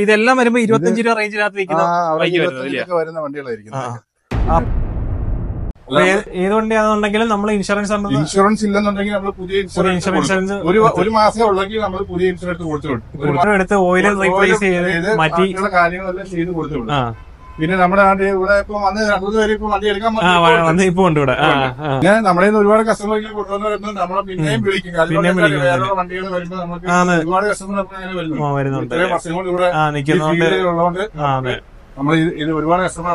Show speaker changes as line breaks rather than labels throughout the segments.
ഇതെല്ലാം വരുമ്പോ 25 രൂപ റേഞ്ചിനകത്ത്
വരുന്ന വണ്ടികളായിരിക്കും.
ഏത് വണ്ടിയാണെന്നുണ്ടെങ്കിലും നമ്മൾ ഇൻഷുറൻസ്
ഇല്ലെന്നുണ്ടെങ്കിൽ നമ്മൾ പുതിയ ഇൻഷുറൻസ് ഒരു മാസം ഉള്ളെങ്കിൽ നമ്മൾ പുതിയ ഇൻഷുറൻസ്
എടുത്ത് ഓയിൽ റീപ്ലേസ് ചെയ്ത് മാറ്റി
കാര്യങ്ങളെല്ലാം ചെയ്ത് കൊടുത്തു. പിന്നെ നമ്മുടെ ഇവിടെ ഇപ്പൊ വന്ന് 2 പേര് ഇപ്പൊ വണ്ടി എടുക്കാൻ
ഇപ്പൊ ഉണ്ട് ഇവിടെ.
പിന്നെ നമ്മുടെ ഒരുപാട് കസ്റ്റമർക്ക് കൊണ്ടുവന്ന് നമ്മളെ പിന്നെയും വിളിക്കും. വേറെ വണ്ടികൾ വരുമ്പോ നമുക്ക് ഒരുപാട് കസ്റ്റമർ
വരുന്നുണ്ട്.
ഇത്രയും വർഷം കൊണ്ട് ഇവിടെ ഉള്ളതുകൊണ്ട് നമ്മൾ ഇത് ഒരുപാട് customer.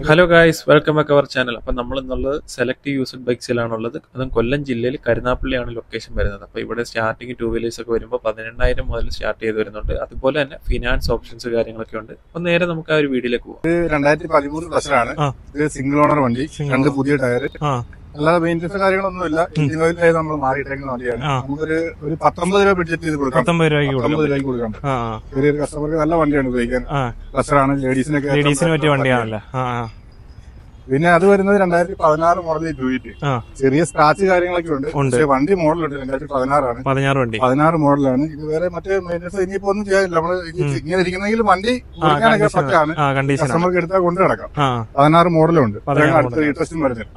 Hello guys, welcome back our channel. അപ്പം നമ്മൾ എന്നുള്ളത് സെലക്ട് യൂസ്ഡ് ബൈക്സിലാണുള്ളത്. അതും കൊല്ലം ജില്ലയിൽ കരുനാപ്പള്ളിയാണ് ലൊക്കേഷൻ വരുന്നത്. അപ്പോൾ ഇവിടെ സ്റ്റാർട്ടിങ് 2 വീലേഴ്സ് ഒക്കെ വരുമ്പോൾ 18,000 മുതൽ സ്റ്റാർട്ട് ചെയ്ത് വരുന്നുണ്ട്. അതുപോലെ തന്നെ ഫിനാൻസ് ഓപ്ഷൻസ് കാര്യങ്ങളൊക്കെ ഉണ്ട്. അപ്പൊ നേരെ നമുക്ക് ആ ഒരു വീഡിയോയിലേക്ക് പോകാം.
2013 പ്ലസിലാണ്. ഇത് സിംഗിൾ ഓണർ വണ്ടി, 2 പുതിയ ടയർ, അല്ലാതെ മെയിൻ്റെനൻസ് കാര്യങ്ങളൊന്നുമില്ല. എഞ്ചിൻ ഓയിൽ നമ്മൾ മാറിയിട്ടേക്കുന്ന വണ്ടിയാണ്. നമുക്കൊരു 19 രൂപ ബഡ്ജറ്റ് ചെയ്ത് കൊടുക്കാം. 19 രൂപയ്ക്ക് കൊടുക്കാം. ചെറിയൊരു കസ്റ്റമർക്ക് നല്ല വണ്ടിയാണ് ഉപയോഗിക്കാൻ. പ്ലസറാണ്, ലേഡീസിനൊക്കെ
പറ്റിയ വണ്ടിയാണല്ലോ.
പിന്നെ അത് വരുന്നത് 2016 മോഡൽ ഡ്യൂയിറ്റ്. ചെറിയ സ്ക്രാച്ച് കാര്യങ്ങളൊക്കെ ഉണ്ട്. പക്ഷേ വണ്ടി മോഡലുണ്ട്. 2016 മോഡലാണ്. ഇത് വേറെ മറ്റേ മെയിൻ്റെനൻസ് ഇനിയിപ്പോ ഒന്നും ചെയ്യാനില്ല. നമ്മള് ഇങ്ങനെ ഇരിക്കുന്നെങ്കിൽ വണ്ടി കൊടുക്കാനൊക്കെ പറ്റാണ്. കസ്റ്റമർക്ക് എടുത്താൽ കൊണ്ടു നടക്കാം. 16 മോഡലുണ്ട്. അടുത്ത റീട്രസ്റ്റും വരുന്നത്.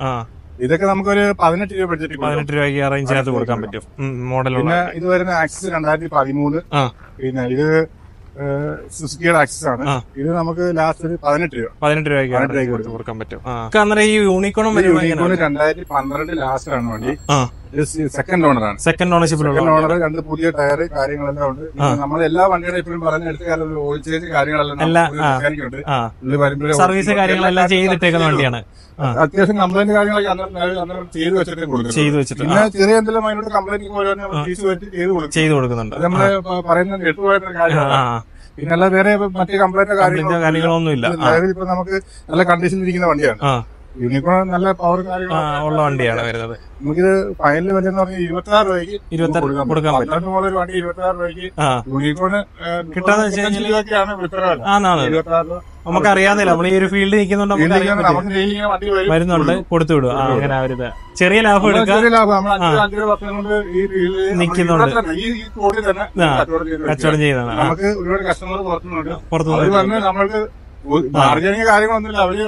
ഇതൊക്കെ നമുക്കൊരു 18 രൂപ ബഡ്ജറ്റ്
18 രൂപയ്ക്ക് അറേഞ്ച് ചെയ്ത് കൊടുക്കാൻ പറ്റും മോഡൽ.
പിന്നെ ഇത് വരുന്ന ആക്സിസ് 2013. പിന്നെ ഇത് സുസുക്കിയുടെ ആക്സിസ് ആണ്. ഇത് നമുക്ക് ലാസ്റ്റ് ഒരു 18 രൂപയ്ക്ക്
കൊടുക്കാൻ പറ്റും. ഈ യൂണിക്കോണും
2012 ലാസ്റ്റ് ആണ് വണ്ടി. സെക്കൻഡ് ഓണറാണ്.
സെക്കൻഡ്
ഓണർ, 2 പുതിയ ടയർ കാര്യങ്ങളെല്ലാം ഉണ്ട്. നമ്മൾ എല്ലാ വണ്ടികളും ഇപ്പോഴും പറഞ്ഞെടുത്ത് ഓയിൽ ചേഞ്ച് കാര്യങ്ങളെല്ലാം
സർവീസ് കാര്യങ്ങളെല്ലാം ചെയ്തിട്ടേക്കുന്ന വണ്ടിയാണ്.
അത്യാവശ്യം കംപ്ലൈന്റ് കാര്യങ്ങളൊക്കെ അന്നേരം ചെയ്ത് വെച്ചിട്ട് പിന്നെ ചെറിയ എന്തെങ്കിലും അതിനോട് കംപ്ലൈന്റ്
ചെയ്ത് കൊടുക്കുന്നുണ്ട്.
നമ്മള് പറയുന്നത് കേട്ടുപോയിട്ടുള്ള കാര്യമാണ്. പിന്നെ അല്ല വേറെ മറ്റു കംപ്ലൈന്റോ
കാര്യങ്ങളൊന്നും ഇല്ല.
ഇപ്പൊ നമുക്ക് നല്ല കണ്ടീഷനിൽ ഇരിക്കുന്ന വണ്ടിയാണ്. യൂണിക്കോൺ നല്ല പവർ
ഉള്ള വണ്ടിയാണ് വരുന്നത്.
നമുക്കിത് ഫൈനൽ വില എന്ന് പറഞ്ഞാൽ 26 രൂപയ്ക്ക് കൊടുക്കാൻ പറ്റും. വണ്ടി 26 രൂപയ്ക്ക് യൂണിക്കോണ് കിട്ടാന്ന് വെച്ച് കഴിഞ്ഞാൽ
നമുക്കറിയാന്നില്ല. നമ്മൾ ഈ ഒരു ഫീൽഡിൽ നിൽക്കുന്നുണ്ട്, വരുന്നുണ്ട്, കൊടുത്തു വിടുക. അങ്ങനെ അവരിത് ചെറിയ ലാഭം എടുക്കാം. നിൽക്കുന്നുണ്ട്, കച്ചവടം ചെയ്യുന്നതാണ്.
നമുക്ക് ഒരുപാട് കസ്റ്റമർ പുറത്തുനിന്ന് നമ്മൾക്ക് കാര്യങ്ങളൊന്നുമില്ല. അവര്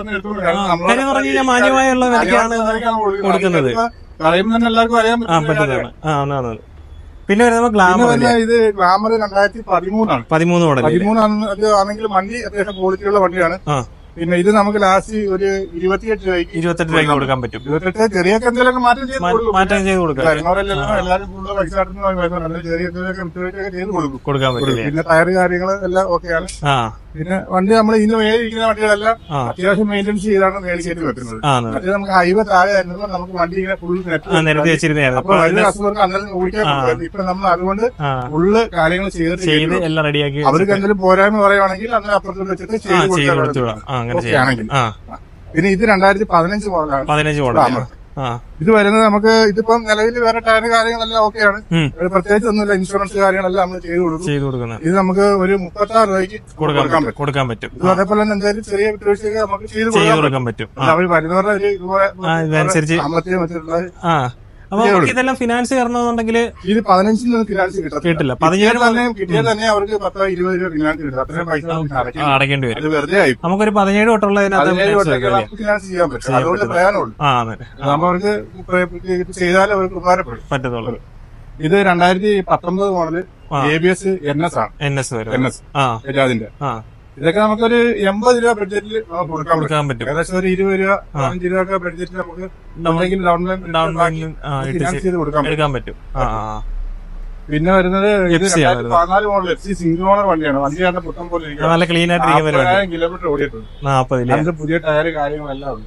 മാന്യമായുള്ള വിലയ്ക്കാണ് കൊടുക്കുന്നത്.
എല്ലാവർക്കും അറിയാൻ
പറ്റുന്നതാണ്. പിന്നെ വരുന്നത് ഗ്ലാമർ.
ഇത് ഗ്ലാമർ 2013 മോഡൽ ആണെങ്കിൽ വണ്ടി അത്യാവശ്യം ക്വാളിറ്റിയുള്ള വണ്ടിയാണ്. പിന്നെ ഇത് നമുക്ക് ലാസ്റ്റ് ഒരു 28
രൂപയ്ക്ക് കൊടുക്കാൻ പറ്റും.
28 ചെറിയ എന്തെങ്കിലും മാറ്റം
ചെയ്ത് കൊടുക്കാം.
എല്ലാവരും കൂടുതൽ പൈസ ചെറിയ ചെയ്ത്
കൊടുക്കാൻ പറ്റും.
പിന്നെ ടയർ കാര്യങ്ങൾ എല്ലാം ഓക്കെയാണ്. പിന്നെ വണ്ടി നമ്മൾ ഇന്ന് മേടിക്കുന്ന വണ്ടികളെല്ലാം അത്യാവശ്യം മെയിൻ്റെനൻസ് ചെയ്താണ് മേടിച്ചിട്ട് വെക്കുന്നത്. മറ്റേ നമുക്ക് ഹൈവേ താഴെ ആയിരുന്നപ്പോൾ നമുക്ക് വണ്ടി ഇങ്ങനെ ഫുൾ
നിരത്തി വെച്ചിരുന്നു.
അപ്പൊ വലിയ കസ്റ്റമർക്ക് അന്നേരം ഓടിക്കാൻ പറ്റും. ഇപ്പൊ നമ്മൾ അതുകൊണ്ട് ഫുള്ള് കാര്യങ്ങൾ ചെയ്ത്
എല്ലാം റെഡിയാക്കി
അവർക്ക് എന്തെങ്കിലും പോരായ്മ പറയുവാണെങ്കിൽ അന്നേരം അപ്പുറത്ത് വെച്ചിട്ട് ചെയ്ത് കൊടുക്കുകയാണെങ്കിൽ. പിന്നെ ഇത് 2015 മോഡലാണ്.
15 മോഡൽ.
ഇത് വരുന്നത് നമുക്ക് ഇതിപ്പം നിലവിൽ വേറെ ടയർ കാര്യങ്ങളെല്ലാം ഓക്കെയാണ്. പ്രത്യേകിച്ച് ഒന്നുമില്ല. ഇൻഷുറൻസ് കാര്യങ്ങളെല്ലാം നമ്മൾ ചെയ്ത് കൊടുക്കുന്നത്. ഇത് നമുക്ക് ഒരു 36 രൂപയ്ക്ക്
കൊടുക്കാൻ പറ്റും.
അതേപോലെ തന്നെ എന്തായാലും ചെറിയ വിട്ടുവീഴ്ചയൊക്കെ നമുക്ക് ചെയ്ത് കൊടുക്കാൻ പറ്റും. അവർ വരുന്നവരുടെ ഒരു സാമ്പത്തിക മറ്റുള്ള
അപ്പൊ ഇതെല്ലാം ഫിനാൻസ് കയറണമെന്നുണ്ടെങ്കിൽ
ഇത് 15 ഫിനാൻസ്
കിട്ടില്ല.
17 കിട്ടിയാൽ തന്നെ അവർക്ക് 10-20 രൂപ ഫിനാൻസ് കിട്ടും. അത്രയും പൈസ
അടയ്ക്കേണ്ടി വരും.
അത് വെറുതെ ആയി.
നമുക്കൊരു 17 തൊട്ടുള്ളതിനകത്ത്
ഫിനാൻസ് ചെയ്യാൻ പറ്റും. അതുകൊണ്ട് പ്രയാണമുള്ളൂ. നമ്മൾ അവർക്ക് ചെയ്താലും അവർക്ക് ഉപകാരപ്പെടും
പറ്റത്തുള്ളൂ.
ഇത് 2019 മോഡല് ABS NS ആണ്.
NS
അതിന്റെ ഇതൊക്കെ നമുക്കൊരു 80 രൂപ ബഡ്ജറ്റിൽ
കൊടുക്കാൻ പറ്റും.
ഏകദേശം ഒരു 20 രൂപ 15 രൂപ ബഡ്ജറ്റിൽ നമുക്ക്
എടുക്കാൻ പറ്റും.
പിന്നെ വരുന്നത് 14 മോഡൽ FC സിംഗിൾ ഓണർ വണ്ടിയാണ്. വണ്ടിയാണ് പുത്തം പോലെ
നല്ല ക്ലീൻ ആയിട്ട്
കിലോമീറ്റർ ഓടിയിട്ടുണ്ട്.
40
പുതിയ ടയർ കാര്യങ്ങളെല്ലാം ഉണ്ട്.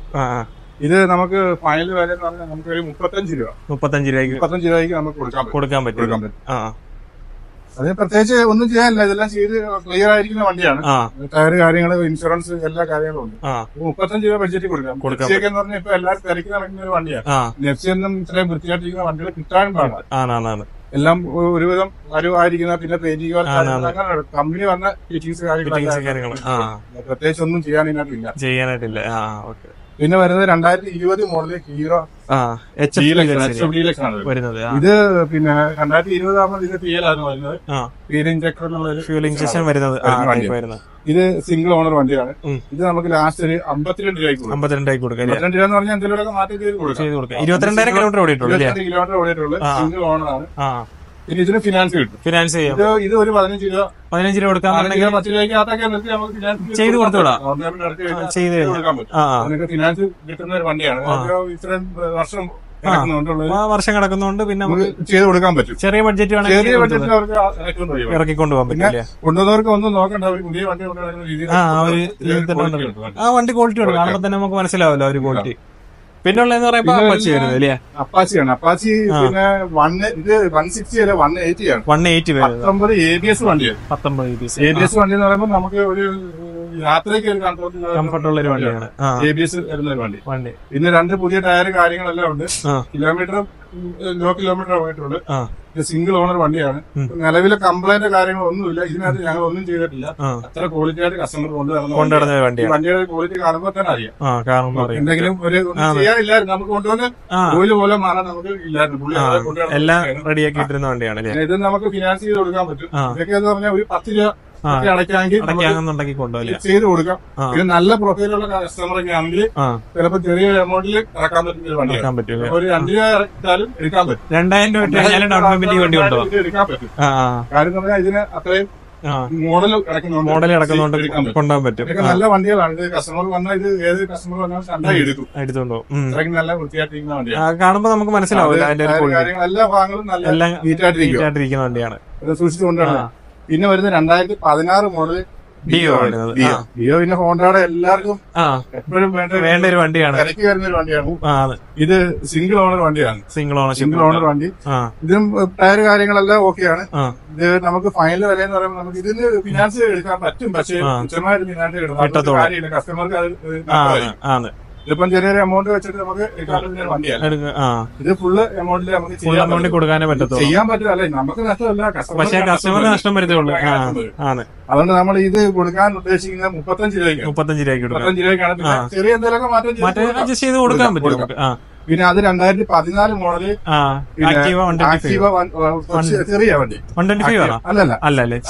ഇത് നമുക്ക് ഫൈനൽ വില എന്ന് പറഞ്ഞാൽ നമുക്ക് ഒരു 35 രൂപയ്ക്ക് നമുക്ക് കൊടുക്കാൻ പറ്റും. അതിന് പ്രത്യേകിച്ച് ഒന്നും ചെയ്യാനില്ല. ഇതെല്ലാം ചെയ്ത് ക്ലിയർ ആയിരിക്കുന്ന വണ്ടിയാണ്. ടയർ കാര്യങ്ങള്, ഇൻഷുറൻസ്, എല്ലാ കാര്യങ്ങളും ഉണ്ട്. 35 രൂപ ബഡ്ജറ്റ് കൊടുക്കാം. എന്ന് പറഞ്ഞാൽ ഇപ്പൊ എല്ലാവരും തിരക്കി നടക്കുന്ന ഒരു വണ്ടിയാണ്. നെഫ്സി ഒന്നും ഇത്രയും വൃത്തിയായിട്ടിരിക്കുന്ന വണ്ടികൾ കിട്ടാനും പാടാണ്. എല്ലാം ഒരുവിധം വരുവായിരിക്കുന്ന പിന്നെ പെയിന്റിംഗ് കമ്പനി വന്ന ഫിറ്റിംഗ്സ് കാര്യങ്ങൾ പ്രത്യേകിച്ച് ഒന്നും ചെയ്യാനായിട്ടില്ല.
ചെയ്യാനായിട്ടില്ല.
പിന്നെ വരുന്നത് 2020 മോഡല് ഹീറോ വരുന്നത്. ഇത് പിന്നെ 2020 ആകുമ്പോൾ ഇത് PL ആണ് വരുന്നത്. PL ഇഞ്ചക്ടർ
ഫ്യൂൽ ഇഞ്ചക്ഷൻ വരുന്നത്.
ഇത് സിംഗിൾ ഓണർ വണ്ടിയാണ്. ഇത് നമുക്ക് ലാസ്റ്റ് ഒരു 52 രൂപയ്ക്ക്
52 കൊടുക്കാം.
52 രൂപ എന്ന് പറഞ്ഞാൽ എന്തെങ്കിലും മാറ്റം ചെയ്ത് കൊടുക്കാം.
22,000 കിലോമീറ്റർ ഓടിയിട്ടുള്ളൂ.
കിലോമീറ്റർ ഓടിയിട്ടുള്ളൂ. സിംഗിൾ ഓണറാണ്. പിന്നെ ഇതിന് ഫിനാൻസ് കിട്ടും.
ഫിനാൻസ് ചെയ്യാം.
ഇത് ഒരു 15 രൂപ
കൊടുക്കാന്നുണ്ടെങ്കിൽ
10 രൂപയ്ക്കകത്തൊക്കെ നിർത്തി നമുക്ക് ഫിനാൻസ്
ചെയ്ത് കൊടുത്തുവിടാം.
കൊടുക്കാൻ പറ്റും. നിങ്ങൾക്ക് ഫിനാൻസ് കിട്ടുന്ന ഒരു വണ്ടിയാണ്. ഇത്രയും
വർഷം കിടക്കുന്നതുകൊണ്ട് പിന്നെ നമുക്ക്
ചെയ്ത് കൊടുക്കാൻ പറ്റും.
ചെറിയ ബഡ്ജറ്റ്
ചെറിയ ബഡ്ജറ്റിൽ അവർക്ക്
ഇറക്കിക്കൊണ്ടു പോകാൻ പറ്റില്ല.
കൊണ്ടുവന്നവർക്ക് ഒന്നും നോക്കണ്ട. അവർ പുതിയ വണ്ടി
ആ വണ്ടി ക്വാളിറ്റി ഉണ്ട്. കാണുമ്പോ തന്നെ നമുക്ക് മനസ്സിലാവല്ലോ ഒരു ക്വാളിറ്റി. പിന്നുള്ളതെന്ന് പറയുമ്പോ അപ്പാച്ചി വരുന്നത് അല്ലേ?
അപ്പാച്ചിയാണ്. അപ്പാച്ചി പിന്നെ ഇത് 160 അല്ല 180 ആണ്.
180
19 ABS വണ്ടിയാണ്.
19 ABS.
ABS വണ്ടി എന്ന് പറയുമ്പോൾ നമുക്ക് ഒരു യാത്രയ്ക്ക് ഒരു
കംഫർട്ടുള്ള ഒരു വണ്ടിയാണ്.
ABS വരുന്ന ഒരു വണ്ടി. പിന്നെ 2 പുതിയ ടയർ കാര്യങ്ങളെല്ലാം ഉണ്ട്. കിലോമീറ്റർ ലോ കിലോമീറ്റർ പോയിട്ടുള്ളൂ. ഇത് സിംഗിൾ ഓണർ വണ്ടിയാണ്. നിലവിലെ കംപ്ലൈന്റ് കാര്യങ്ങളൊന്നുമില്ല. ഇതിനകത്ത് ഞങ്ങൾ ഒന്നും ചെയ്തിട്ടില്ല. അത്ര ക്വാളിറ്റി ആയിട്ട് കസ്റ്റമർ കൊണ്ടുവരുന്ന വണ്ടിയുടെ ക്വാളിറ്റി കാണുമ്പോൾ തന്നെ അറിയാം. എന്തെങ്കിലും ഒരു ചെയ്യാനില്ലായിരുന്നു. നമുക്ക് കൊണ്ടുവന്ന് ഓയില് പോലെ മാറാൻ നമുക്ക് ഇല്ലായിരുന്നു.
എല്ലാം റെഡിയാക്കി ഇട്ടിരുന്ന വണ്ടിയാണ്.
ഇത് നമുക്ക് ഫിനാൻസ് ചെയ്ത് കൊടുക്കാൻ പറ്റും. ഇതൊക്കെ എന്ന് പറഞ്ഞാൽ ഒരു 10 രൂപ
അടയ്ക്കാന്നുണ്ടെങ്കിൽ കൊണ്ടുപോയില്ല
ചെയ്ത് കൊടുക്കാം. ഇത് നല്ല പ്രൊഫൈലുള്ള കസ്റ്റമറൊക്കെ ആണെങ്കിൽ ചിലപ്പോൾ ചെറിയ എമൗണ്ടിൽ ഇറക്കാൻ പറ്റുന്ന വണ്ടി. ഒരു 2 രൂപ ഇറക്കിയാലും എടുക്കാൻ പറ്റും.
2000 രൂപ ഡൗൺ പേയ്മെന്റ് വണ്ടി
എടുക്കാൻ പറ്റും. കാര്യം പറഞ്ഞാൽ ഇതിന് അത്രയും മോഡൽ
ഇറക്കുന്നുണ്ട് കൊണ്ടുപോകാൻ പറ്റും.
നല്ല വണ്ടികളാണ്. കസ്റ്റമർ വന്നാൽ ഇത് ഏത് കസ്റ്റമർ വന്നാൽ കണ്ടായി എടുത്തുണ്ടോ. അത്രയ്ക്ക് നല്ല വൃത്തിയായിട്ടിരിക്കുന്ന വണ്ടിയാണ്.
കാണുമ്പോൾ നമുക്ക് മനസ്സിലാവില്ല.
എല്ലാ ഭാഗങ്ങളും നല്ല
നീറ്റായിട്ടിരിക്കുന്ന വണ്ടിയാണ്.
സൂക്ഷിച്ചുകൊണ്ടാണ്. പിന്നെ വരുന്ന 2016 മോഡൽ
ഡിയോ.
പിന്നെ ഹോണ്ടയുടെ എല്ലാവർക്കും എപ്പോഴും
വേണ്ട ഒരു വണ്ടിയാണ്.
ഇറക്കി വരുന്ന ഒരു വണ്ടിയാണ്. ഇത് സിംഗിൾ ഓണർ വണ്ടിയാണ്.
സിംഗിൾ
ഓണർ വണ്ടി. ഇതിനും ടയർ കാര്യങ്ങളെല്ലാം ഓക്കെയാണ്. ഇത് നമുക്ക് ഫൈനൽ വില എന്ന് പറയുമ്പോൾ നമുക്ക് ഇതിന് ഫിനാൻസ് എടുക്കാൻ പറ്റും. പക്ഷേ തുച്ഛമായിട്ട് ഫിനാൻസ് എടുക്കാം കാര്യമില്ല. കസ്റ്റമർക്ക് അത് ഇതിപ്പം ചെറിയൊരു എമൗണ്ട് വെച്ചിട്ട് നമുക്ക് വണ്ടിയാണ്. ഇത് ഫുള്ള് എമൗണ്ടിൽ നമുക്ക്
കൊടുക്കാനേ പറ്റത്തുള്ളൂ.
ചെയ്യാൻ പറ്റില്ല. നമുക്ക് നഷ്ടമല്ല,
പക്ഷേ കസ്റ്റമറിന് നഷ്ടം വരുത്തുള്ളൂ.
അതുകൊണ്ട് നമ്മൾ ഇത് കൊടുക്കാൻ ഉദ്ദേശിക്കുന്നത് 35 രൂപയ്ക്ക്.
35 രൂപയ്ക്കാണ്.
ചെറിയ എന്തെങ്കിലും മാറ്റം
അഡ്ജസ്റ്റ് ചെയ്ത് കൊടുക്കാൻ പറ്റും.
പിന്നെ അത് 2014 മോഡല് ചെറിയ വണ്ടി.
125
അല്ലല്ല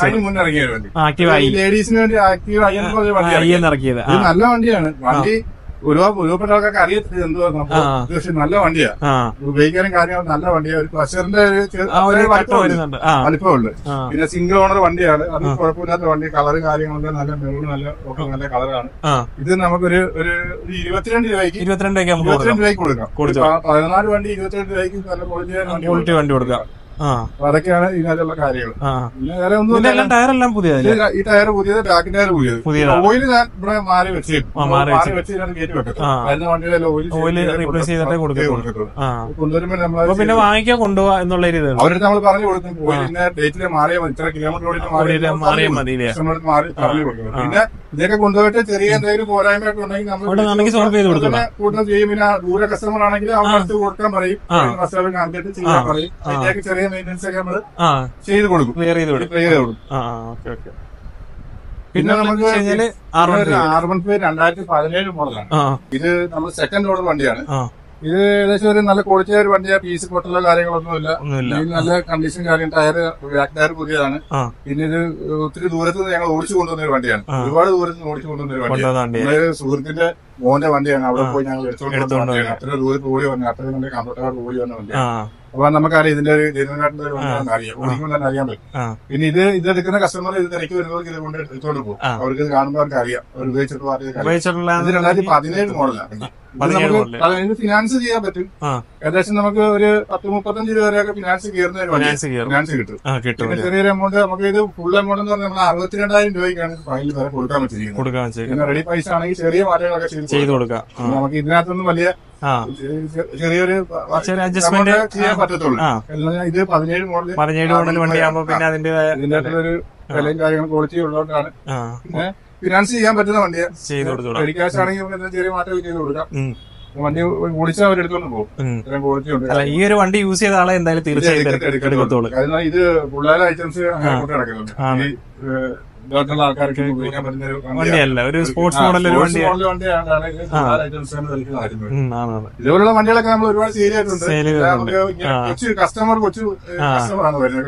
അതിന്
മുന്നിറങ്ങിയ വണ്ടി. ലേഡീസിന് വേണ്ടി ആക്റ്റീവ
ഇറക്കിയത്
നല്ല വണ്ടിയാണ്. വണ്ടി ഒരുപാട് ആൾക്കാർക്ക് അറിയത്തില്ല എന്തോ പക്ഷെ നല്ല വണ്ടിയാണ്. ഉപയോഗിക്കാനും കാര്യങ്ങളും നല്ല വണ്ടിയാണ്. ഒരു പ്ലഷറിന്റെ വലിപ്പമുണ്ട്. പിന്നെ സിംഗിൾ ഓണർ വണ്ടിയാണ്. അത് കുഴപ്പമില്ലാത്ത വണ്ടി. കളറ് കാര്യങ്ങളൊക്കെ നല്ല മെറൂൺ നല്ല കളറാണ്. ഇത് നമുക്കൊരു 22 രൂപയ്ക്ക് കൊടുക്കാം. 14 വണ്ടി 22 രൂപയ്ക്ക് നല്ല ക്വാളിറ്റി
വണ്ടി കൊടുക്കാം.
അതൊക്കെയാണ് ഇതിനകത്തുള്ള കാര്യങ്ങൾ. പിന്നെ വേറെ ഒന്നും
ടയറെല്ലാം പുതിയത്.
ഈ ടയർ പുതിയത്, ബാക്ക് ടയർ പുതിയത്. ഓയിൽ ഞാൻ ഇവിടെ മാറി വെച്ച് കയറ്റി വെക്കും. അതിന് വണ്ടിയുടെ
ഓയിൽ റീപ്ലേസ് ചെയ്തിട്ടേ കൊടുക്കത്തുള്ളൂ.
കൊണ്ടുവരുമ്പോൾ നമ്മൾ
പിന്നെ വാങ്ങിക്കാൻ കൊണ്ടുപോവാ എന്നുള്ള
അവരുടെ നമ്മൾ പറഞ്ഞു കൊടുക്കും. ഓയിലിന്റെ ഡേറ്റില് മാറിയാൽ മതി, ഇത്ര കിലോമീറ്റർ
മാറിയാൽ മതി.
മാറി പറഞ്ഞു കൊടുക്കും. പിന്നെ ഇതൊക്കെ കൊണ്ടുപോയിട്ട് ചെറിയ എന്തെങ്കിലും പോരായ്മയൊക്കെ ഉണ്ടെങ്കിൽ നമ്മൾ
സോൾവ് ചെയ്ത് കൊടുക്കും.
കൂടുതൽ ചെയ്യും. പിന്നെ ദൂരെ കസ്റ്റമർ ആണെങ്കിൽ അവിടെ അടുത്ത് കൊടുക്കാൻ പറയും. കസ്റ്റമർ കാണിച്ചിട്ട് ചെയ്യാൻ പറയും. അതിന്റെയൊക്കെ ചെറിയ മെയിൻ്റെനൻസ് ഒക്കെ നമ്മൾ ചെയ്ത് കൊടുക്കും. പിന്നെ നമുക്ക് R15 2017 മോഡലാണ്. ഇത് നമ്മൾ സെക്കൻഡ് ഓർഡർ വണ്ടിയാണ്. ഇത് ഏകദേശം ഒരു നല്ല ക്വാളിറ്റി ഒരു വണ്ടിയാണ്. പീസ് പൊട്ടുള്ള കാര്യങ്ങളൊന്നുമില്ല. നല്ല കണ്ടീഷൻ കാര്യം. ടയർ ബാക്ക് ടയർ പുതിയതാണ്. പിന്നെ ഇത് ഒത്തിരി ദൂരത്ത് നിന്ന് ഞങ്ങൾ ഓടിച്ചു കൊണ്ടുവന്ന ഒരു വണ്ടിയാണ്. ഒരുപാട് ദൂരത്ത് നിന്ന് ഓടിച്ചു കൊണ്ടുവന്ന ഒരു വണ്ടിയാണ്. സുഹൃത്തിന്റെ മോന്റെ വണ്ടിയാണ്. അവിടെ പോയി ഞങ്ങൾ എടുത്തുകൊണ്ട് അത്ര ദൂരത്ത് ഓടി വന്നത്. അത്രയും നല്ല കംഫർട്ടബിൾ ഓടി വന്ന വണ്ടിയാണ്. അപ്പൊ നമുക്കറിയാം ഇതിന്റെ ഒരു ജനുവനായിട്ടുള്ള ഒരു വണ്ടിയാണെന്ന് അറിയാം. ഓടിക്കുമ്പോൾ തന്നെ അറിയാൻ പറ്റും. പിന്നെ ഇത് എടുക്കുന്ന കസ്റ്റമർ ഇത് തിരക്ക് വരുന്നവർക്ക് ഇത് കൊണ്ട് എടുത്തോണ്ട് പോകും. അവർക്ക് ഇത് കാണുമ്പോൾ അവർക്ക് അറിയാം. അവർ ഉപയോഗിച്ചിട്ടുള്ള ഇത് 2017 മോഡലാണ്. നമുക്ക് ഫിനാൻസ് ചെയ്യാൻ പറ്റും. ഏകദേശം നമുക്ക് ഒരു 10-35 രൂപ വരെയൊക്കെ ഫിനാൻസ് ഫിനാൻസ് കിട്ടും. ചെറിയൊരു എമൗണ്ട് നമുക്ക് ഇത് ഫുൾ എമൗണ്ട് എന്ന് പറഞ്ഞാൽ നമ്മൾ 62,000 രൂപയ്ക്കാണ് ഫൈനൽ വരെ കൊടുക്കാൻ പറ്റിയിരിക്കുന്നത്. റെഡി പൈസ ആണെങ്കിൽ ചെറിയ മാറ്റങ്ങളൊക്കെ ചെയ്ത് കൊടുക്കാം. നമുക്ക് ഇതിനകത്തൊന്നും വലിയ ചെറിയൊരു അഡ്ജസ്റ്റ്മെന്റ് ചെയ്യാൻ പറ്റത്തുള്ളൂ. ഇത് 17 മോഡൽ
വണ്ടിയാകുമ്പോ പിന്നെ
ഇതിന്റെ ഒരു വിലയും കാര്യങ്ങളും ക്വാളിറ്റി ഉള്ളതുകൊണ്ടാണ്. പിന്നെ ഫിനാൻസ് ചെയ്യാൻ പറ്റുന്ന വണ്ടിയാണ്. റെഡി ക്യാഷ് ആണെങ്കിൽ ചെറിയ മാറ്റം ചെയ്ത് കൊടുക്കാം. വണ്ടി ഓടിച്ചാൽ അവരെടുത്തോണ്ട് പോകും. ഇത്രയും ക്വാളിറ്റി ഉണ്ട്.
ഈ ഒരു വണ്ടി യൂസ് ചെയ്ത ആളെ എന്തായാലും തീർച്ചയായിട്ടും എടുക്കത്തുള്ളൂ.
കാരണം ഇത് പിള്ളേരെ ഐറ്റംസ് കൊണ്ട് നടക്കുന്നുണ്ട്. ഇതോട്ടുള്ള ആൾക്കാർക്ക് ഉപയോഗിക്കാൻ പറ്റുന്ന ഒരു
വണ്ടിയല്ല, ഒരു സ്പോർട്സ് മോഡൽ ഒരു വണ്ടിയാണ്.
ഇതുപോലുള്ള വണ്ടികളൊക്കെ നമ്മൾ ഒരുപാട് സെയിൽ ചെയ്തിട്ടുണ്ട്. കൊച്ചു കസ്റ്റമറാണ് വരുന്നത്.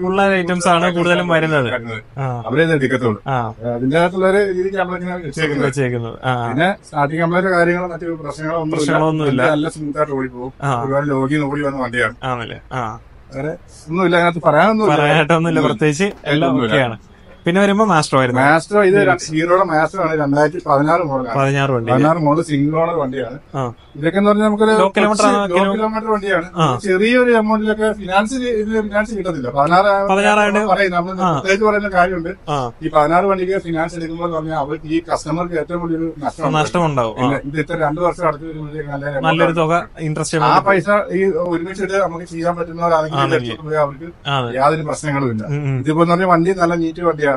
പിള്ളേർ ഐറ്റംസ് ആണ് കൂടുതലും വരുന്നത്.
അവരെ എടുക്കത്തുള്ളൂ. അതിന്റെ അകത്തുള്ളൊരു രീതിക്ക് നമ്മളിങ്ങനെ വെച്ചേക്കുന്നത്. പിന്നെ സ്റ്റാർട്ടിങ് കംപ്ലൈന്റ് കാര്യങ്ങളോ മറ്റു പ്രശ്നങ്ങളൊന്നുമില്ല. നല്ല സ്മൂത്തായിട്ട് ഓടിപ്പോകും. ഒരുപാട് ലോഗി ഓടി വന്ന വണ്ടിയാണ്. വേറെ ഒന്നുമില്ല അതിനകത്ത്
പറയാനായിട്ടൊന്നുമില്ല. പ്രത്യേകിച്ച് എല്ലാം ഓക്കെയാണ്. പിന്നെ വരുമ്പോ മാസ്ട്രോ ആയിരുന്നു.
മാസ്ട്രോ ഇത് ഹീറോയുടെ മാസ്ട്രോ ആണ്. 2016 മോഡലാണ്. 16 മോഡൽ സിംഗിൾ ഓണർ വണ്ടിയാണ്. ഇതൊക്കെ എന്ന് പറഞ്ഞാൽ നമുക്കൊരു കിലോമീറ്റർ വണ്ടിയാണ്. ചെറിയൊരു എമൗണ്ടിലൊക്കെ ഫിനാൻസ് കിട്ടത്തില്ല. 16 പറയും. നമ്മൾ പ്രത്യേകിച്ച് പറയുന്ന കാര്യമുണ്ട്. ഈ 16 വണ്ടിക്ക് ഫിനാൻസ് എടുക്കുമ്പോൾ പറഞ്ഞാൽ അവർക്ക് ഈ കസ്റ്റമർക്ക് ഏറ്റവും വലിയൊരു
നഷ്ടമുണ്ടാവും.
ഇത് ഇത്ര 2 വർഷം അടച്ചു വരുമ്പോഴത്തേക്ക്
നല്ലൊരു തുക ഇൻട്രസ്റ്റ്
ആ പൈസ ഈ ഒരുമിച്ചിട്ട് നമുക്ക് ചെയ്യാൻ പറ്റുന്നവരാണെങ്കിൽ അവർക്ക് യാതൊരു പ്രശ്നങ്ങളും ഇല്ല. ഇതിപ്പോ പറഞ്ഞാൽ വണ്ടി നല്ല നീറ്റ് വണ്ടിയാണ്.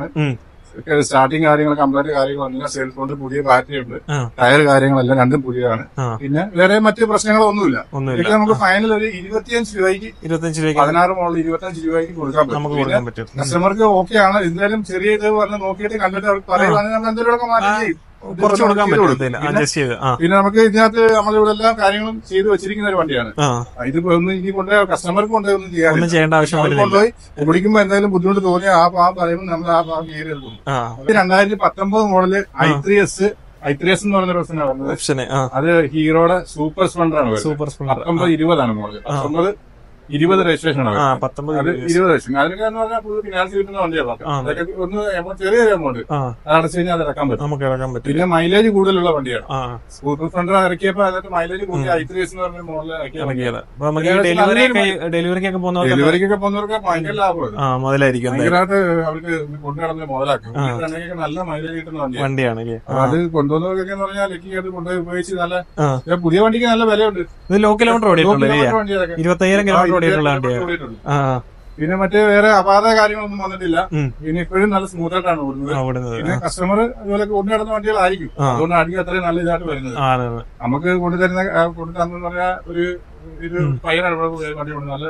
സ്റ്റാർട്ടിങ് കാര്യങ്ങൾ കംപ്ലൈന്റ് കാര്യങ്ങളെല്ലാം സെൽഫ് കൊണ്ട് പുതിയ ബാറ്ററി ഉണ്ട്. ടയർ കാര്യങ്ങളെല്ലാം രണ്ടും പുതിയതാണ്. പിന്നെ വേറെ മറ്റു പ്രശ്നങ്ങളൊന്നുമില്ല. ഇതൊക്കെ നമുക്ക് ഫൈനൽ ഒരു 25 രൂപയ്ക്ക് 16 മോഡൽ 25 രൂപയ്ക്ക് കൊടുക്കാൻ പറ്റും. കസ്റ്റമർക്ക് ഓക്കെ ആണ്. എന്തായാലും ചെറിയ ഇത് വന്ന് നോക്കിയിട്ട് കണ്ടിട്ട് അവർക്ക് പറയുവാണെങ്കിൽ നമ്മൾ എന്തെങ്കിലുമൊക്കെ മാറ്റം ചെയ്യും.
കുറച്ച് കൊടുക്കാൻ പറ്റത്തില്ല.
പിന്നെ നമുക്ക് ഇതിനകത്ത് നമ്മളിവിടെ എല്ലാ കാര്യങ്ങളും ചെയ്തു വെച്ചിരിക്കുന്ന ഒരു വണ്ടിയാണ്. ഇതിപ്പോ ഒന്ന് ഇനി കൊണ്ടുപോയി കസ്റ്റമർക്ക് കൊണ്ടുപോയി ഒന്നും
ചെയ്യേണ്ട ആവശ്യം
കൊണ്ടുപോയി ഓടിക്കുമ്പോ എന്തെങ്കിലും ബുദ്ധിമുട്ട് തോന്നിയാൽ ആ പറയുമ്പോൾ നമ്മൾ ആ ഏരിയ എടുക്കും. 2019 മോഡല് i3s എന്ന് പറഞ്ഞ ഓപ്ഷനാണ്. അത് ഹീറോയുടെ സൂപ്പർ സ്പ്ലെൻഡർ ആണ്. 19-20 മോഡല്. 20 രജിസ്ട്രേഷൻ ആണ്. 19 രജിസ്ട്രേഷൻ. അതിനൊക്കെ എന്ന് പറഞ്ഞാൽ ഫുൾ ഫിനാൻസ് കിട്ടുന്ന വണ്ടിയാണ്. അതൊക്കെ ഒന്ന് ചെറിയൊരു എമൗണ്ട് അടച്ചു കഴിഞ്ഞാൽ അത് ഇറക്കാൻ പറ്റും. പിന്നെ മൈലേജ് കൂടുതലുള്ള വണ്ടിയാണ്. സൂപ്പർ സ്പ്ലെൻഡർ ഇറക്കിയപ്പോ അതിനകത്ത് മൈലേജ് കൂടി i3s എന്ന് പറഞ്ഞ മോഡൽ ഇറക്കിയത്.
ഡെലിവറിക്കൊക്കെ
പോകുന്നവർക്ക് ഭയങ്കര ലാഭമാണ്. ഭയങ്കരമായിട്ട് അവർക്ക് കൊണ്ടുനടന്ന് മുതലാക്കും. നല്ല മൈലേജ് കിട്ടുന്ന വണ്ടിയാണ്. അത് കൊണ്ടുവന്നവർക്കൊക്കെ എന്ന് പറഞ്ഞാൽ ലക്കി അത് കൊണ്ടുപോയി ഉപയോഗിച്ച് നല്ല പുതിയ വണ്ടിക്ക് നല്ല വിലയുണ്ട്.
ലോ കിലോമീറ്റർ ഓടിയിട്ടുണ്ട്. 25,000 കിലോമീറ്റർ.
പിന്നെ മറ്റേ വേറെ അപാത കാര്യങ്ങളൊന്നും വന്നിട്ടില്ല. പിന്നെ ഇപ്പോഴും നല്ല സ്മൂത്ത് ആയിട്ടാണ് ഓടുന്നത്. പിന്നെ കസ്റ്റമർ അതുപോലെ കൊണ്ടുനടന്ന വണ്ടികളായിരിക്കും. അതുകൊണ്ടായിരിക്കും അത്രയും നല്ല ഇതായിട്ട് വരുന്നത്. നമുക്ക് കൊണ്ടുതന്നെന്ന് പറഞ്ഞാൽ ഒരു പയ്യനാണ് വണ്ടി കൊണ്ട് നല്ല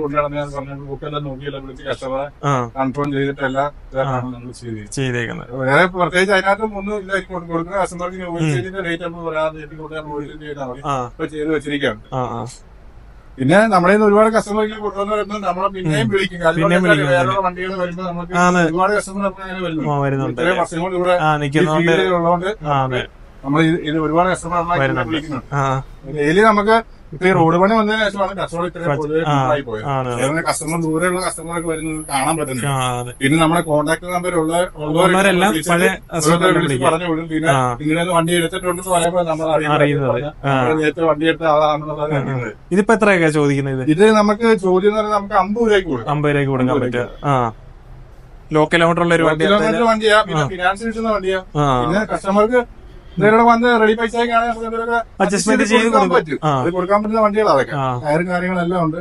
കൊണ്ടുനടന്ന് പറഞ്ഞ ബുക്കെല്ലാം നോക്കിയെല്ലാം വിളിച്ച് കസ്റ്റമറെ കൺഫേം ചെയ്തിട്ടെല്ലാം നമ്മൾ ചെയ്തേക്കുന്നത്. വേറെ പ്രത്യേകിച്ച് അതിനകത്തും ഒന്നും ഇല്ല. കൊടുക്കുന്ന കസ്റ്റമർക്ക് ഓയിൽചേഞ്ചിന്റെ റേറ്റ് നമ്മൾ പറയാതെ ഓയിൽ ചെയ്താൽ മതി. ഇപ്പൊ ചെയ്ത് വെച്ചിരിക്കുകയാണ്. പിന്നെ നമ്മുടെ ഒരുപാട് കസ്റ്റമർക്ക് കൊണ്ടുവന്നവരുന്നു. നമ്മളെ പിന്നെയും വിളിക്കും. വേറെ വണ്ടികൾ വരുമ്പോൾ നമുക്ക് ഒരുപാട് കസ്റ്റമർ വരുന്നുണ്ട്. ഇത്രയും വർഷം കൊണ്ട് ഇവിടെ ഉള്ളതുകൊണ്ട് നമ്മൾ ഇത് ഒരുപാട് കസ്റ്റമർ വിളിക്കുന്നുണ്ട്. ഡെയിലി നമുക്ക് ഇപ്പൊ ഈ റോഡ് പണി വന്നതിന് ശേഷമാണ് കസ്റ്റമർ ഇത്രയും പോയത്. കസ്റ്റമർ ദൂരെയുള്ള കസ്റ്റമർക്ക് വരുന്നത് കാണാൻ പറ്റുന്നത്. പിന്നെ നമ്മുടെ കോൺടാക്ട് നമ്പർ ഉള്ളവരെല്ലാം പറഞ്ഞു വിടും. പിന്നെ ഇങ്ങനെ വണ്ടി എടുത്തിട്ടുണ്ടെന്ന് പറയുമ്പോൾ നമ്മൾ നേരത്തെ വണ്ടി എടുത്ത ആളാണെന്നുള്ളത്.
ഇതിപ്പോ എത്രയൊക്കെ ചോദിക്കുന്നത്?
ഇത് നമുക്ക് ചോദ്യം എന്ന് പറഞ്ഞാൽ നമുക്ക് 50 രൂപയ്ക്ക് കൊടുക്കും.
50 രൂപയ്ക്ക് കൊടുക്കാൻ പറ്റും. ലോ കിലോമീറ്റർ ഉള്ള ഒരു
വണ്ടിയാ. പിന്നെ ഫിനാൻസ് കിട്ടുന്ന വണ്ടിയാ. പിന്നെ കസ്റ്റമർക്ക് വന്ന് റെഡി പൈസ
അഡ്ജസ്റ്റ്മെന്റ് ചെയ്ത്
കൊടുക്കാൻ പറ്റുന്ന വണ്ടികളാണ് അതൊക്കെ. ടയറും കാര്യങ്ങളെല്ലാം ഉണ്ട്.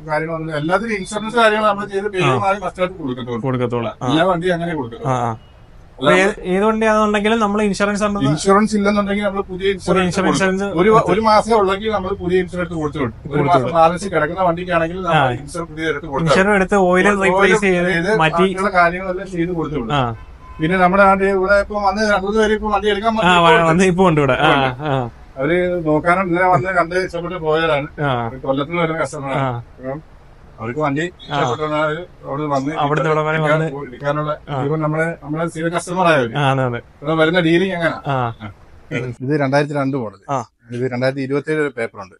കാര്യങ്ങളൊന്നും എല്ലാത്തിനും ഇൻഷുറൻസ് കാര്യങ്ങൾ നമ്മൾ ചെയ്ത് പേര് മാറി ഫസ്റ്റ് കൊടുക്കത്തുള്ളൂ. എല്ലാ വണ്ടിയും അങ്ങനെ കൊടുക്കും.
ഏത് വണ്ടിയാണെന്നുണ്ടെങ്കിലും നമ്മൾ ഇൻഷുറൻസ്
ഇല്ലെന്നുണ്ടെങ്കിൽ നമ്മൾ പുതിയ ഇൻഷുറൻസ് ഒരു മാസം ഉള്ളെങ്കിൽ നമ്മൾ പുതിയ ഇൻഷുറൻസ് കൊടുത്തു. ഒരു മാസം ബാലൻസ് കിടക്കുന്ന വണ്ടിക്കാണെങ്കിൽ ഇൻഷുറൻസ് പുതിയ
എടുത്ത് ഓയിൽ റീപ്ലേസ് ചെയ്ത് മാറ്റി
കാര്യങ്ങളെല്ലാം ചെയ്ത് കൊടുത്തു. പിന്നെ നമ്മുടെ ഇവിടെ ഇപ്പൊ വന്ന് 2 പേര് ഇപ്പൊ വണ്ടി എടുക്കാൻ
ഇപ്പൊ ഉണ്ട് ഇവിടെ.
അവര് നോക്കാനും ഇന്നലെ വന്ന് കണ്ട് ഇഷ്ടപ്പെട്ട് പോയതാണ്. കൊല്ലത്തുനിന്ന് വരുന്ന കസ്റ്റമറാണ്. അവർക്ക് വണ്ടി അവിടെ വന്ന് എടുക്കാനുള്ള നമ്മളെ സ്ഥിര കസ്റ്റമർ ആയവര് വരുന്ന ഡീലിംഗ് അങ്ങനെ. ഇത് 2002 മോഡൽ. ഇത് 2027 ഒരു പേപ്പറുണ്ട്.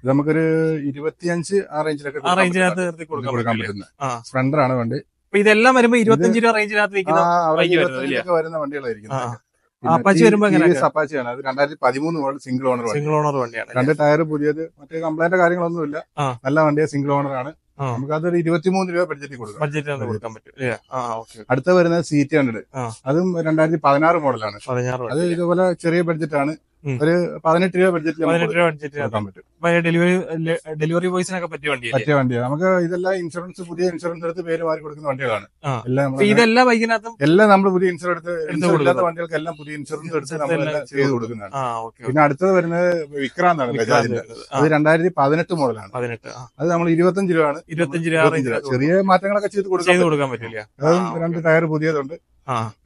ഇത് നമുക്കൊരു 25 ആ റേഞ്ചിലൊക്കെ കൊടുക്കാൻ പറ്റുന്ന സ്പ്ലെൻഡർ ആണ് വണ്ടി.
ഇതെല്ലാം വരുമ്പോ 25 രൂപ റേഞ്ചിനകത്ത്
വരുന്ന വണ്ടികളായിരിക്കും.
അപ്പാച്ചിയാണ്.
അത് 2013 മോഡൽ സിംഗിൾ ഓണർ വണ്ടിയാണ്. 2 ടയർ പുതിയത്. മറ്റേ കംപ്ലൈന്റ് കാര്യങ്ങളൊന്നുമില്ല. നല്ല വണ്ടിയെ സിംഗിൾ ഓണർ ആണ്. നമുക്ക് അതൊരു 23 രൂപ ബഡ്ജറ്റിൽ കൊടുക്കാം പറ്റും. അടുത്ത വരുന്നത് C200. അതും 2016 മോഡലാണ്. അത് ഇതുപോലെ ചെറിയ ബഡ്ജറ്റ് ആണ്. ഒരു 18 രൂപ ബഡ്ജറ്റിൽ
18 രൂപ ബഡ്ജറ്റ്
കൊടുക്കാൻ പറ്റും.
ഡെലിവറി ബോയ്സിനൊക്കെ പറ്റിയ വണ്ടിയാണ്.
പറ്റിയ വണ്ടിയാണ്. നമുക്ക് ഇതെല്ലാം ഇൻഷുറൻസ് പുതിയ ഇൻഷുറൻസ് എടുത്ത് പേര് മാറി കൊടുക്കുന്ന വണ്ടികളാണ്.
ഇതെല്ലാം ബൈക്കിനകത്തും
എല്ലാം നമ്മൾ പുതിയ ഇൻഷുറൻസ് ഇല്ലാത്ത വണ്ടികൾക്കെല്ലാം പുതിയ ഇൻഷുറൻസ് എടുത്ത് നമ്മളെല്ലാം ചെയ്ത് കൊടുക്കുന്നതാണ്. പിന്നെ അടുത്തത് വരുന്നത് വിക്രാന്താണ് ബജാജിന്റെ. അത് 2018 മോഡലാണ്. അത് നമ്മൾ 25 രൂപയാണ്.
25 രൂപ
ചെറിയ മാറ്റങ്ങളൊക്കെ ചെയ്ത് കൊടുക്കാൻ
പറ്റില്ല.
അതും 2 ടയർ പുതിയതുണ്ട്.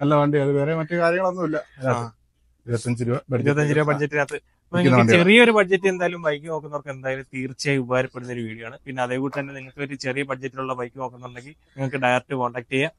നല്ല വണ്ടി. അത് വേറെ മറ്റു കാര്യങ്ങളൊന്നുമില്ല. 25 രൂപ
ബഡ്ജറ്റിനകത്ത് ചെറിയൊരു ബഡ്ജറ്റ് എന്തായാലും ബൈക്ക് നോക്കുന്നവർക്ക് എന്തായാലും തീർച്ചയായും ഉപകാരപ്പെടുന്ന ഒരു വീഡിയോ ആണ്. പിന്നെ അതേകൂടി തന്നെ നിങ്ങൾക്ക് ഒരു ചെറിയ ബഡ്ജറ്റിലുള്ള ബൈക്ക് നോക്കുന്നുണ്ടെങ്കിൽ നിങ്ങൾക്ക് ഡയറക്റ്റ് കോൺടാക്ട് ചെയ്യാം.